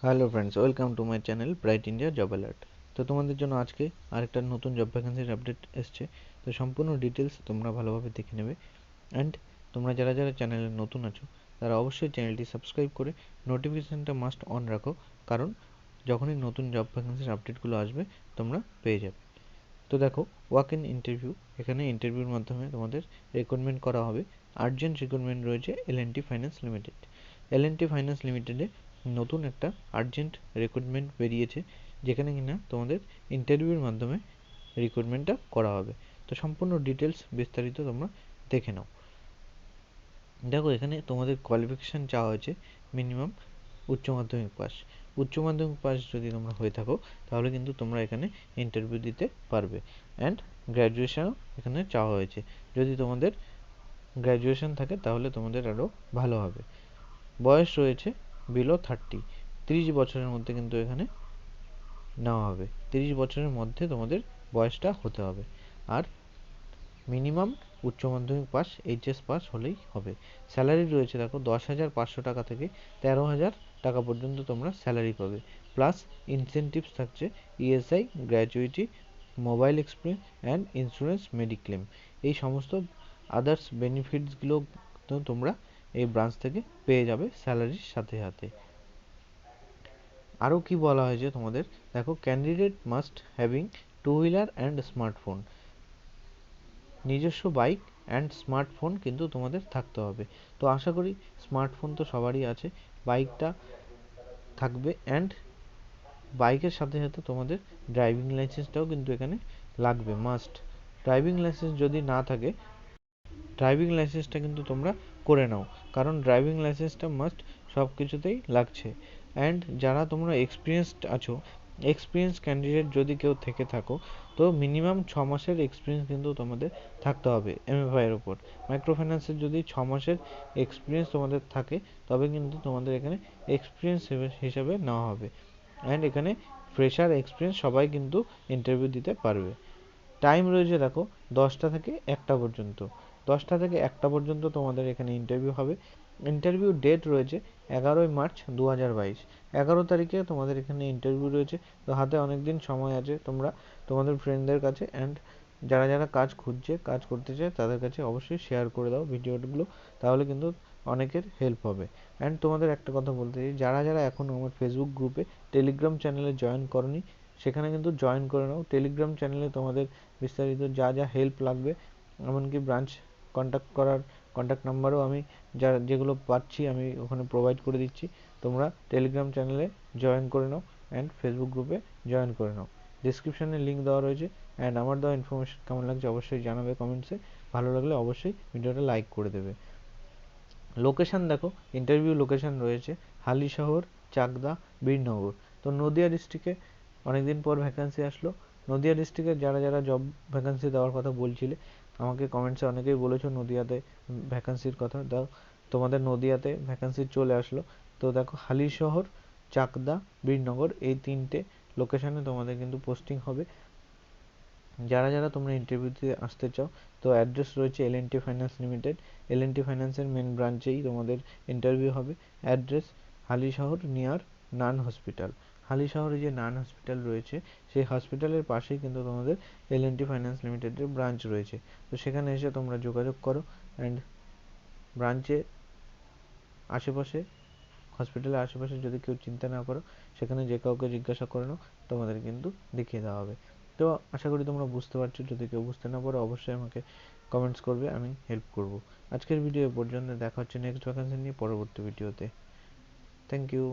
Hello friends, welcome to my channel bright India job alert. তো তোমাদের জন্য আজকে আরেকটা নতুন জব ভ্যাকেন্সির আপডেট এসছে। তো সম্পূর্ণ ডিটেলস তোমরা ভালোভাবে দেখে নেবে। অ্যান্ড তোমরা যারা যারা চ্যানেলে নতুন আছো তারা অবশ্যই চ্যানেলটি সাবস্ক্রাইব করে নোটিফিকেশানটা মাস্ট অন রাখো, কারণ যখনই নতুন জব ভ্যাকেন্সির আপডেটগুলো আসবে তোমরা পেয়ে যাবে। তো দেখো, ওয়াক ইন ইন্টারভিউ, এখানে ইন্টারভিউর মাধ্যমে তোমাদের রিক্রুটমেন্ট করা হবে। আর্জেন্ট রিক্রুটমেন্ট রয়েছে L&T finance limited. L&T finance লিমিটেডে নতুন একটা আর্জেন্ট রিক্রুটমেন্ট বেরিয়েছে, যেখানে কিনা তোমাদের ইন্টারভিউর মাধ্যমে রিক্রুটমেন্টটা করা হবে। তো সম্পূর্ণ ডিটেলস বিস্তারিত তোমরা দেখে নাও। দেখো, এখানে তোমাদের কোয়ালিফিকেশান চাওয়া হয়েছে মিনিমাম উচ্চ মাধ্যমিক পাস। উচ্চ মাধ্যমিক পাস যদি তোমরা হয়ে থাকো তাহলে কিন্তু তোমরা এখানে ইন্টারভিউ দিতে পারবে। অ্যান্ড গ্র্যাজুয়েশনও এখানে চাওয়া হয়েছে। যদি তোমাদের গ্র্যাজুয়েশন থাকে তাহলে তোমাদের আরও ভালো হবে। বয়স রয়েছে বিলো 30 বছরের মধ্যে কিন্তু এখানে নেওয়া হবে। 30 বছরের মধ্যে তোমাদের বয়সটা হতে হবে। আর মিনিমাম উচ্চ মাধ্যমিক পাস, এইচএস পাস হলেই হবে। স্যালারি রয়েছে দেখো 10,500 টাকা থেকে 13,000 টাকা পর্যন্ত তোমরা স্যালারি পাবে। প্লাস ইনসেনটিভস থাকছে ESI, gratuity, mobile expense and insurance, mediclaim. এই সমস্ত আদার্স বেনিফিটসগুলো তো তোমরা এই ব্রাঞ্চ থেকে পেয়ে যাবে স্যালারির সাথে সাথে। আরও কি বলা হয়েছে তোমাদের, দেখো, candidate must having two wheeler and smartphone. নিজস্ব বাইক অ্যান্ড স্মার্টফোন কিন্তু তোমাদের থাকতে হবে। তো আশা করি স্মার্টফোন তো সবারই আছে, বাইকটা থাকবে। অ্যান্ড বাইকের সাথে সাথে তোমাদের ড্রাইভিং লাইসেন্সটাও কিন্তু এখানে লাগবে, মাস্ট। ড্রাইভিং লাইসেন্স যদি না থাকে, ড্রাইভিং লাইসেন্সটা কিন্তু তোমরা করে নাও, কারণ ড্রাইভিং লাইসেন্সটা মাস্ট সব কিছুতেই লাগছে। অ্যান্ড যারা তোমরা এক্সপিরিয়েন্সড আছো, এক্সপিরিয়েন্স ক্যান্ডিডেট যদি কেউ থেকে থাকো, তো মিনিমাম 6 মাসের এক্সপিরিয়েন্স কিন্তু তোমাদের থাকতে হবে এমএফআইয়ের ওপর। মাইক্রো ফাইন্যান্সের যদি 6 মাসের এক্সপিরিয়েন্স তোমাদের থাকে তবে কিন্তু তোমাদের এখানে এক্সপিরিয়েন্স হিসেবে নেওয়া হবে। অ্যান্ড এখানে ফ্রেশার, এক্সপিরিয়েন্স সবাই কিন্তু ইন্টারভিউ দিতে পারবে। টাইম রয়েছে দেখো 10টা থেকে 1টা পর্যন্ত। 10টা থেকে 1টা পর্যন্ত তোমাদের এখানে ইন্টারভিউ হবে। ইন্টারভিউ ডেট রয়েছে 11ই মার্চ 2022। 11 তারিখে তোমাদের এখানে ইন্টারভিউ রয়েছে। তো হাতে অনেক দিন সময় আছে, তোমরা তোমাদের ফ্রেন্ডদের কাছে অ্যান্ড যারা যারা কাজ খুঁজছে, কাজ করতে চায়, তাদের কাছে অবশ্যই শেয়ার করে দাও ভিডিওগুলো, তাহলে কিন্তু অনেকের হেল্প হবে। অ্যান্ড তোমাদের একটা কথা বলতে চাই, যারা যারা এখনও আমার ফেসবুক গ্রুপে, টেলিগ্রাম চ্যানেলে জয়েন করনি, সেখানে কিন্তু জয়েন করে নাও। টেলিগ্রাম চ্যানেলে তোমাদের বিস্তারিত যা যা হেল্প লাগবে, এমনকি ব্রাঞ্চ কন্ট্যাক্ট করার কন্ট্যাক্ট নাম্বারও আমি যেগুলো পাচ্ছি আমি ওখানে প্রোভাইড করে দিচ্ছি। তোমরা টেলিগ্রাম চ্যানেলে জয়েন করে নাও অ্যান্ড ফেসবুক গ্রুপে জয়েন করে নাও। ডিসক্রিপশানে লিঙ্ক দেওয়া রয়েছে। অ্যান্ড আমার দেওয়া ইনফরমেশন কেমন লাগছে অবশ্যই জানাবে কমেন্টসে। ভালো লাগলে অবশ্যই ভিডিওটা লাইক করে দেবে। লোকেশান দেখো, ইন্টারভিউ লোকেশান রয়েছে হালিশহর, চাকদা, বীরনগর। তো নদিয়া ডিস্ট্রিক্টে অনেকদিন পর ভ্যাকেন্সি আসলো। নদিয়া ডিস্ট্রিক্টে যারা যারা জব ভ্যাকেন্সি দেওয়ার কথা বলছিলে, আমাকে কমেন্টসে অনেকেই বলেছো নদিয়াতে ভ্যাকেন্সির কথা দাও। তোমাদের নদিয়াতে ভ্যাকেন্সি চলে আসলো। তো দেখো, হালিশহর, চাকদা, বীরনগর, এই 3টে লোকেশানে তোমাদের কিন্তু পোস্টিং হবে। যারা যারা তোমরা ইন্টারভিউতে আসতে চাও, তো অ্যাড্রেস রয়েছে L&T ফাইন্যান্স লিমিটেড। L&T ফাইন্যান্সের মেন ব্রাঞ্চেই তোমাদের ইন্টারভিউ হবে। অ্যাড্রেস হালিশহর, নিয়ার নান হসপিটাল। হালিশহরে যে নান হসপিটাল রয়েছে, সেই হসপিটালের পাশেই কিন্তু তোমাদের L&T ফাইন্যান্স লিমিটেডের ব্রাঞ্চ রয়েছে। তো সেখানে এসে তোমরা যোগাযোগ করো। অ্যান্ড ব্রাঞ্চে আশেপাশে, হসপিটালের আশেপাশে যদি কেউ চিন্তা না করো, সেখানে যে কাউকে জিজ্ঞাসা করে নাও, তোমাদের কিন্তু দেখিয়ে দেওয়া হবে। তো আশা করি তোমরা বুঝতে পারছো। যদি কেউ বুঝতে না পারো অবশ্যই আমাকে কমেন্টস করবে, আমি হেল্প করব। আজকের ভিডিও পর্যন্ত, দেখা হচ্ছে নেক্সট ভ্যাকেন্সি নিয়ে পরবর্তী ভিডিওতে। Thank you.